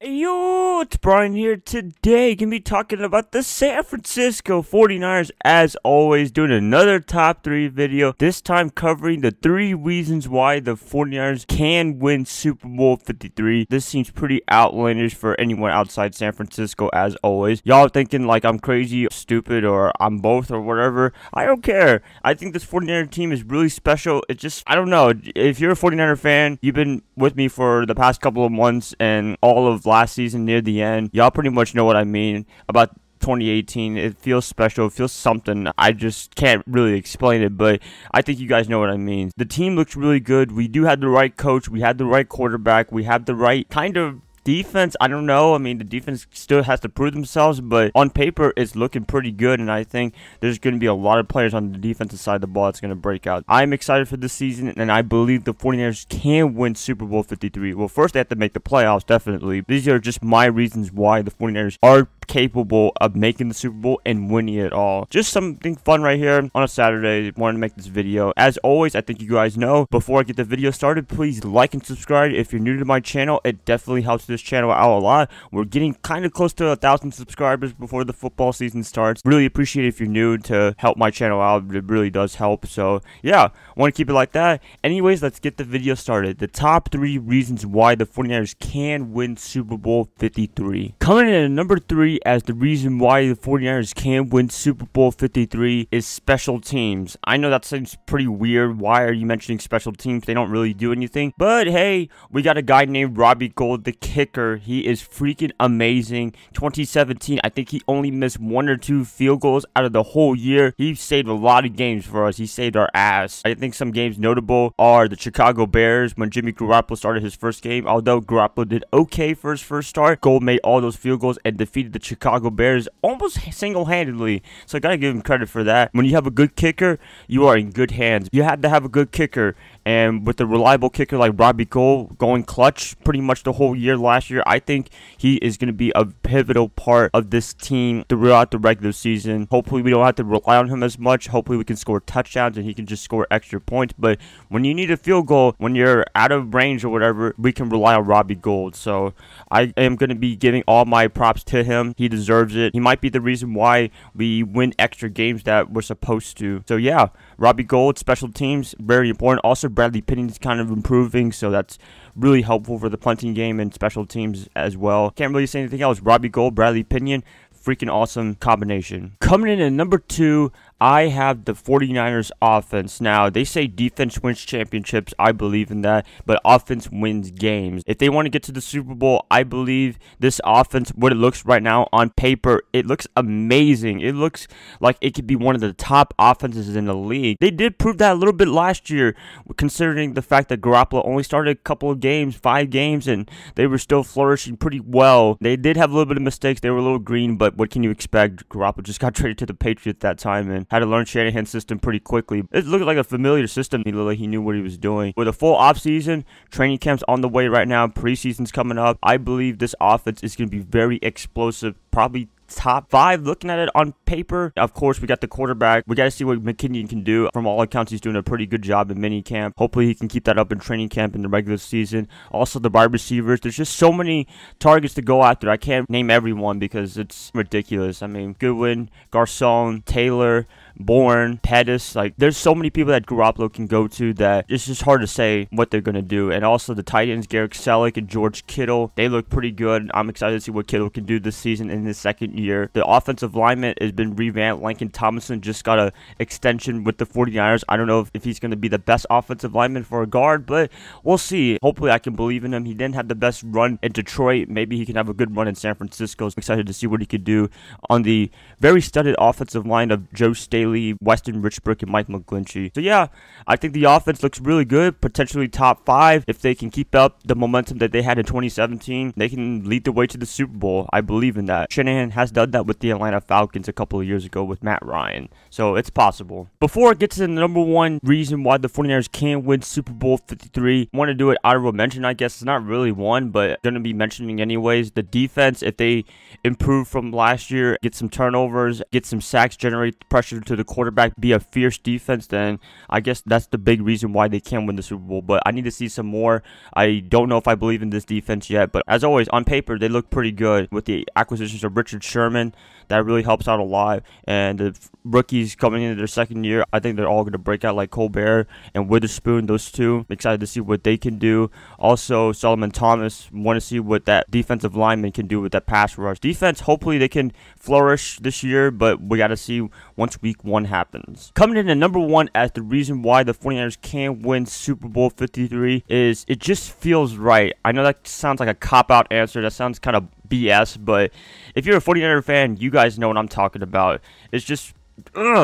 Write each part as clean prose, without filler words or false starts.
Hey, yo, it's Brian here. Today, gonna be talking about the San Francisco 49ers, as always, doing another top 3 video, this time covering the 3 reasons why the 49ers can win Super Bowl 53. This seems pretty outlandish for anyone outside San Francisco, as always. Y'all thinking like I'm crazy, stupid, or I'm both, or whatever. I don't care. I think this 49er team is really special. It's just, I don't know, if you're a 49er fan, you've been with me for the past couple of months and all of last season near the end, y'all pretty much know what I mean about 2018. It feels special. It feels something. I just can't really explain it, but I think you guys know what I mean. The team looks really good. We do have the right coach. We have the right quarterback. We have the right kind of defense. I don't know. I mean, the defense still has to prove themselves, but on paper, it's looking pretty good, and I think there's going to be a lot of players on the defensive side of the ball that's going to break out. I'm excited for this season, and I believe the 49ers can win Super Bowl 53. Well, first, they have to make the playoffs, definitely. These are just my reasons why the 49ers are capable of making the Super Bowl and winning it all. Just something fun right here on a Saturday. Wanted to make this video. As always, I think you guys know, before I get the video started, please like and subscribe. If you're new to my channel, it definitely helps this channel out a lot. We're getting kind of close to 1,000 subscribers before the football season starts. Really appreciate it if you're new to help my channel out. It really does help. So yeah, want to keep it like that. Anyways, let's get the video started. The top 3 reasons why the 49ers can win Super Bowl 53. Coming in at number 3 as the reason why the 49ers can win Super Bowl 53 is special teams. I know that seems pretty weird. Why are you mentioning special teams? They don't really do anything. But hey, we got a guy named Robbie Gould, the kicker. He is freaking amazing. 2017, I think he only missed 1 or 2 field goals out of the whole year. He saved a lot of games for us. He saved our ass. I think some games notable are the Chicago Bears when Jimmy Garoppolo started his first game. Although Garoppolo did okay for his first start, Gould made all those field goals and defeated the Chicago Bears almost single-handedly. So I gotta give him credit for that. When you have a good kicker, you are in good hands. You have to have a good kicker. And with a reliable kicker like Robbie Gould going clutch pretty much the whole year last year, I think he is going to be a pivotal part of this team throughout the regular season. Hopefully, we don't have to rely on him as much. Hopefully, we can score touchdowns and he can just score extra points. But when you need a field goal, when you're out of range or whatever, we can rely on Robbie Gould. So I am going to be giving all my props to him. He deserves it. He might be the reason why we win extra games that we're supposed to. So yeah, Robbie Gould, special teams, very important. Also, Bradley Pinion is kind of improving, so that's really helpful for the punting game and special teams as well. Can't really say anything else. Robbie Gould, Bradley Pinion, freaking awesome combination. Coming in at number 2, I have the 49ers offense. Now, they say defense wins championships. I believe in that, but offense wins games. If they want to get to the Super Bowl, I believe this offense, what it looks right now on paper, it looks amazing. It looks like it could be one of the top offenses in the league. They did prove that a little bit last year, considering the fact that Garoppolo only started a couple of games, 5 games, and they were still flourishing pretty well. They did have a little bit of mistakes. They were a little green, but what can you expect? Garoppolo just got traded to the Patriots that time and had to learn Shanahan's system pretty quickly. It looked like a familiar system. He looked like he knew what he was doing. With a full offseason, training camp's on the way right now, preseason's coming up. I believe this offense is going to be very explosive, probably top 5 looking at it on paper. Of course, we got the quarterback. We got to see what McKinnon can do. From all accounts, he's doing a pretty good job in minicamp. Hopefully, he can keep that up in training camp in the regular season. Also, the wide receivers. There's just so many targets to go after. I can't name everyone because it's ridiculous. I mean, Goodwin, Garcon, Taylor, Bourne, Pettis, like there's so many people that Garoppolo can go to that it's just hard to say what they're going to do. And also the tight ends, Garrett Selleck and George Kittle, they look pretty good. I'm excited to see what Kittle can do this season in his second year. The offensive lineman has been revamped. Lincoln Thomason just got an extension with the 49ers. I don't know if he's going to be the best offensive lineman for a guard, but we'll see. Hopefully I can believe in him. He didn't have the best run in Detroit. Maybe he can have a good run in San Francisco. I'm excited to see what he could do on the very studded offensive line of Joe Staley, Weston Richburg, and Mike McGlinchey. So yeah, I think the offense looks really good, potentially top 5. If they can keep up the momentum that they had in 2017, they can lead the way to the Super Bowl. I believe in that. Shanahan has done that with the Atlanta Falcons a couple of years ago with Matt Ryan, so it's possible. Before I get to the number 1 reason why the 49ers can win Super Bowl 53, I want to do it honorable mention. I guess it's not really one, but going to be mentioning anyways. The defense, if they improve from last year, get some turnovers, get some sacks, generate pressure to to the quarterback be a fierce defense, then I guess that's the big reason why they can win the Super Bowl. But I need to see some more. I don't know if I believe in this defense yet, but as always, on paper, they look pretty good with the acquisitions of Richard Sherman. That really helps out a lot. And the rookies coming into their second year, I think they're all going to break out like Colbert and Witherspoon, those two. I'm excited to see what they can do. Also, Solomon Thomas, want to see what that defensive lineman can do with that pass rush. Defense, hopefully they can flourish this year, but we got to see once week 1 happens. Coming in at number 1 as the reason why the 49ers can win Super Bowl 53 is it just feels right. I know that sounds like a cop-out answer. That sounds kind of BS, but if you're a 49er fan, you guys know what I'm talking about. It's just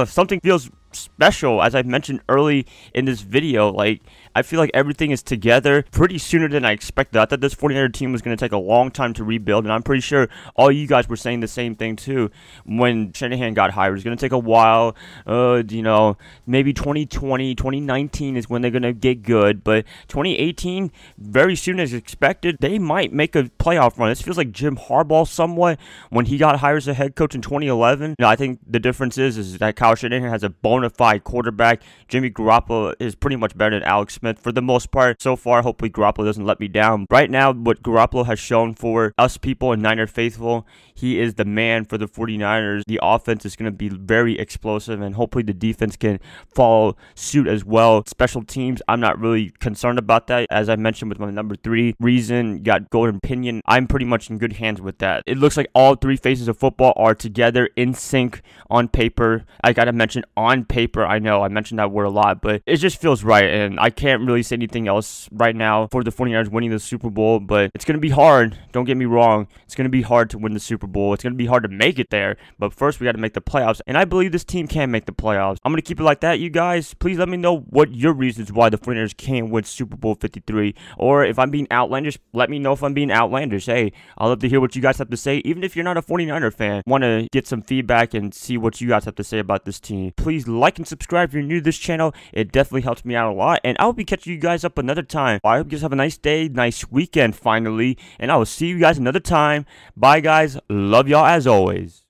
something feels special. As I mentioned early in this video, like, I feel like everything is together pretty sooner than I expected. I thought this 49er team was going to take a long time to rebuild, and I'm pretty sure all you guys were saying the same thing too when Shanahan got hired. It was going to take a while. You know, maybe 2020, 2019 is when they're going to get good, but 2018, very soon as expected, they might make a playoff run. This feels like Jim Harbaugh somewhat when he got hired as a head coach in 2011. You know, I think the difference is that Kyle Shanahan has a bona fide quarterback. Jimmy Garoppolo is pretty much better than Alex Smith for the most part so far. Hopefully Garoppolo doesn't let me down. Right now, what Garoppolo has shown for us people and Niner faithful, he is the man for the 49ers. The offense is going to be very explosive, and hopefully the defense can follow suit as well. Special teams, I'm not really concerned about that. As I mentioned with my number 3 reason, got Golden Pinion. I'm pretty much in good hands with that. It looks like all 3 phases of football are together in sync on paper. I gotta mention on paper. I know I mentioned that word a lot, but it just feels right, and I can't really say anything else right now for the 49ers winning the Super Bowl, but it's going to be hard. Don't get me wrong. It's going to be hard to win the Super Bowl. It's going to be hard to make it there, but first we got to make the playoffs, and I believe this team can make the playoffs. I'm going to keep it like that, you guys. Please let me know what your reasons why the 49ers can win Super Bowl 53, or if I'm being outlandish, let me know if I'm being outlandish. Hey, I'd love to hear what you guys have to say, even if you're not a 49er fan. Want to get some feedback and see what you guys have to say about this team. Please like and subscribe if you're new to this channel. It definitely helps me out a lot, and I'll be catching you guys up another time. I hope you guys have a nice day, nice weekend finally, and I will see you guys another time. Bye guys, love y'all as always.